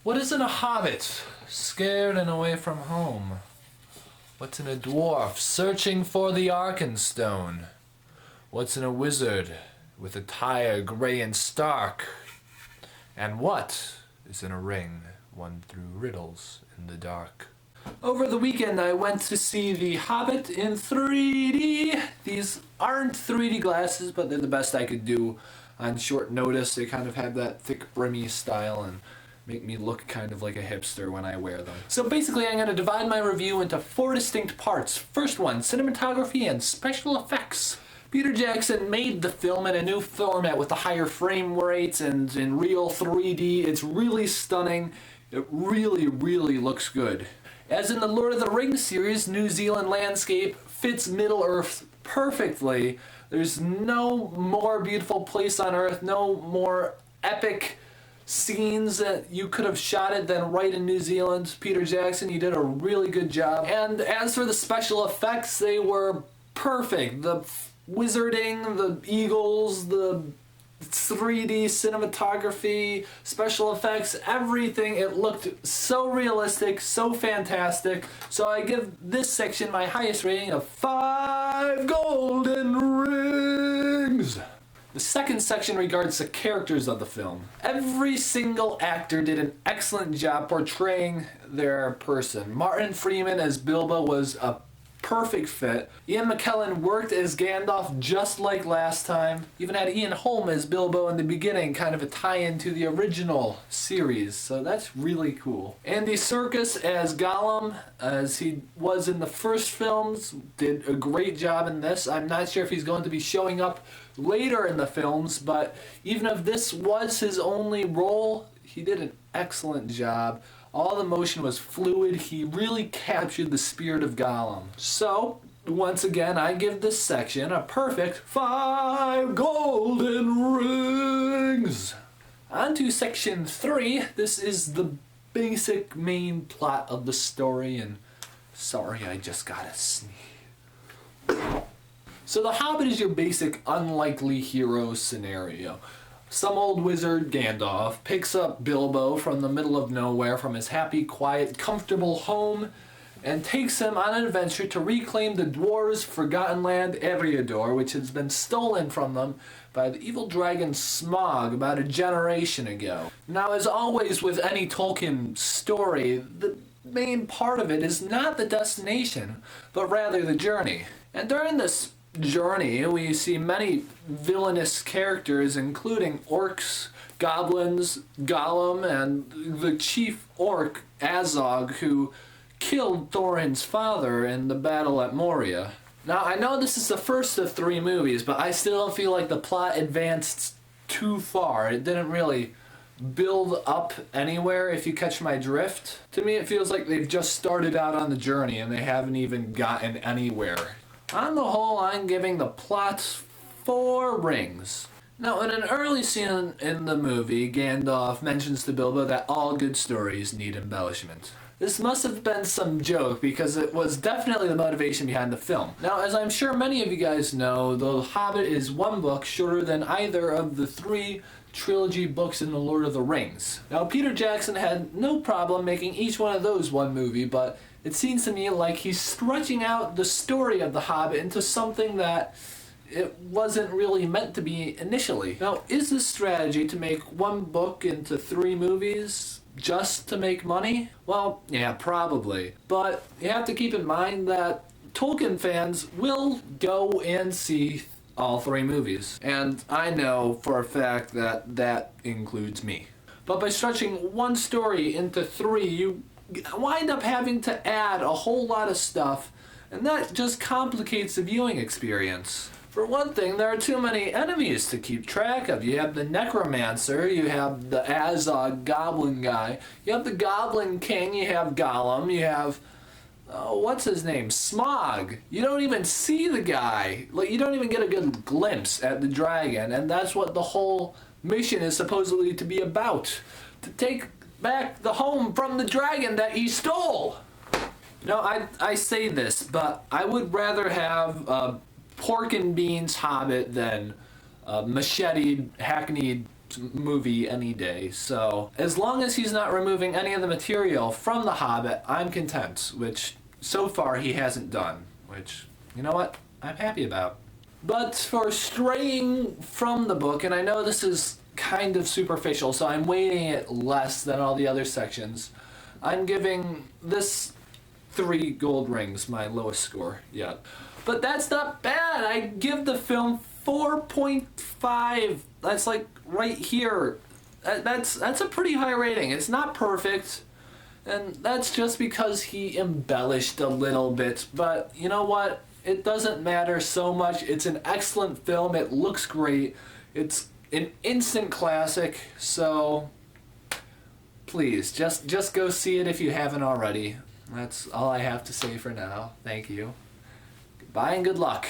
What is in a hobbit? Scared and away from home. What's in a dwarf? Searching for the Arkenstone. What's in a wizard? With attire grey and stark. And what is in a ring? Won through riddles in the dark. Over the weekend I went to see The Hobbit in 3D. These aren't 3D glasses, but they're the best I could do on short notice. They kind of have that thick brimmy style and make me look kind of like a hipster when I wear them. So basically I'm going to divide my review into 4 distinct parts. First one, cinematography and special effects. Peter Jackson made the film in a new format with the higher frame rates and in real 3D. It's really stunning. It really, really looks good. As in the Lord of the Rings series, New Zealand landscape fits Middle-earth perfectly. There's no more beautiful place on Earth, no more epic scenes that you could have shot it than right in New Zealand. Peter Jackson, you did a really good job. And as for the special effects, they were perfect. The wizarding, the eagles, the 3D cinematography, special effects, everything. It looked so realistic, so fantastic. So I give this section my highest rating of 5 golden rings. The second section regards the characters of the film. Every single actor did an excellent job portraying their person. Martin Freeman as Bilbo was a perfect fit. Ian McKellen worked as Gandalf just like last time. Even had Ian Holm as Bilbo in the beginning, kind of a tie-in to the original series, so that's really cool. Andy Serkis as Gollum, as he was in the first films, did a great job in this. I'm not sure if he's going to be showing up later in the films, but even if this was his only role, he did an excellent job. All the motion was fluid. He really captured the spirit of Gollum. So, once again, I give this section a perfect 5 golden rings. On to section 3. This is the basic main plot of the story, and sorry, I just got a sneeze. So The Hobbit is your basic unlikely hero scenario. Some old wizard, Gandalf, picks up Bilbo from the middle of nowhere from his happy, quiet, comfortable home and takes him on an adventure to reclaim the dwarves' forgotten land, Eriador, which has been stolen from them by the evil dragon Smaug about a generation ago. Now, as always with any Tolkien story, the main part of it is not the destination, but rather the journey. And during this journey, we see many villainous characters, including orcs, goblins, Gollum, and the chief orc, Azog, who killed Thorin's father in the battle at Moria. Now, I know this is the first of 3 movies, but I still feel like the plot advanced too far. It didn't really build up anywhere, if you catch my drift. To me, it feels like they've just started out on the journey and they haven't even gotten anywhere. On the whole, I'm giving the plot 4 rings. Now, in an early scene in the movie, Gandalf mentions to Bilbo that all good stories need embellishment. This must have been some joke because it was definitely the motivation behind the film. Now, as I'm sure many of you guys know, The Hobbit is 1 book shorter than either of the 3 trilogy books in The Lord of the Rings. Now, Peter Jackson had no problem making each one of those 1 movie, but it seems to me like he's stretching out the story of The Hobbit into something that it wasn't really meant to be initially. Now, is this strategy to make 1 book into 3 movies just to make money? Well, yeah, probably. But you have to keep in mind that Tolkien fans will go and see all 3 movies. And I know for a fact that that includes me. But by stretching 1 story into 3, you wind up having to add a whole lot of stuff, and that just complicates the viewing experience. For one thing, there are too many enemies to keep track of. You have the Necromancer, you have the Azog Goblin guy, you have the Goblin King, you have Gollum, you have, what's his name, Smaug. You don't even see the guy. Like, you don't even get a good glimpse at the dragon, and that's what the whole mission is supposedly to be about. To take back the home from the dragon that he stole. No, I say this, but I would rather have pork and beans Hobbit than macheted, hackneyed movie any day. So as long as he's not removing any of the material from The Hobbit, I'm content, which so far he hasn't done, which, you know what, I'm happy about. But for straying from the book, and I know this is kind of superficial, so I'm weighting it less than all the other sections, I'm giving this 3 gold rings my lowest score yet. But that's not bad. I give the film 4.5. That's like right here. That's a pretty high rating. It's not perfect, and that's just because he embellished a little bit. But you know what? It doesn't matter so much. It's an excellent film. It looks great. It's an instant classic. So please, just go see it if you haven't already. That's all I have to say for now. Thank you. Goodbye and good luck.